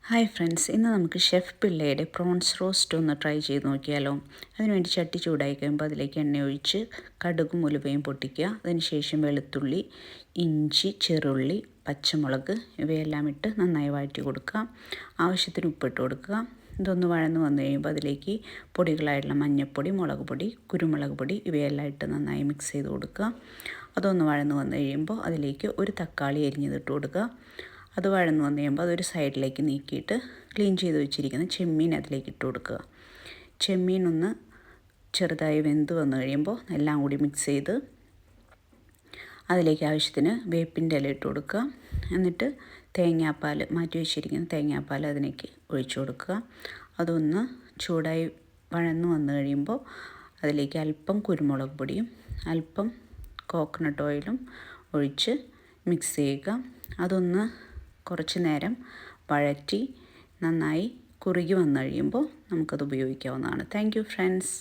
Hi friends, ഇന്ന് നമുക്ക് chef പിള്ളയുടെ പ്രോൺസ് റോസ്റ്റ് ഒന്ന് ട്രൈ ചെയ്ത് നോക്കിയാലോ. അതിനുവേണ്ടി ചട്ടി ചൂടായി കഴിയുമ്പോൾ അതിലേക്ക് എണ്ണ ഒഴിച്ച് കടുകും ഉലുവയും പൊട്ടിക്കുക. അതിനുശേഷം വെളുത്തുള്ളി, ഇഞ്ചി, ചെറുള്ളി, പച്ചമുളക് ഇവയെല്ലാം ഇട്ട് നന്നായി വഴറ്റി കൊടുക്കുക. ആവശ്യത്തിന് ഉപ്പിട്ട് കൊടുക്കുക. ഇതൊന്ന് വഴന്ന് വന്നു കഴിയുമ്പോൾ അതിലേക്ക് പൊടികളായിട്ടുള്ള മഞ്ഞൾപ്പൊടി, മുളക് പൊടി, കുരുമുളക് പൊടി ഇവയെല്ലാം ഇട്ട് നന്നായി മിക്സ് ചെയ്ത് കൊടുക്കുക. അതൊന്ന് വഴന്ന് വന്നു കഴിയുമ്പോൾ അതിലേക്ക് ഒരു തക്കാളി അരിഞ്ഞതിട്ട് കൊടുക്കുക. അത് വഴന്ന് വന്നു കഴിയുമ്പോൾ അതൊരു സൈഡിലേക്ക് നീക്കിയിട്ട് ക്ലീൻ ചെയ്ത് വെച്ചിരിക്കുന്ന ചെമ്മീൻ അതിലേക്ക് ഇട്ട് കൊടുക്കുക. ചെമ്മീൻ ഒന്ന് ചെറുതായി വെന്ത് വന്നു കഴിയുമ്പോൾ എല്ലാം കൂടി മിക്സ് ചെയ്ത് അതിലേക്ക് ആവശ്യത്തിന് വേപ്പിൻ്റെ ഇല ഇട്ട് കൊടുക്കുക. എന്നിട്ട് തേങ്ങാപ്പാൽ മാറ്റി വെച്ചിരിക്കുന്ന തേങ്ങാപ്പാൽ അതിലേക്ക് ഒഴിച്ചു കൊടുക്കുക. അതൊന്ന് ചൂടായി വഴന്ന് വന്നു കഴിയുമ്പോൾ അതിലേക്ക് അല്പം കുരുമുളക് പൊടിയും അല്പം കോക്കനട്ട് ഓയിലും ഒഴിച്ച് മിക്സ് ചെയ്യുക. അതൊന്ന് കുറച്ച് നേരം വഴറ്റി നന്നായി കുറുകി വന്നു കഴിയുമ്പോൾ നമുക്കത് ഉപയോഗിക്കാവുന്നതാണ്. Thank you friends.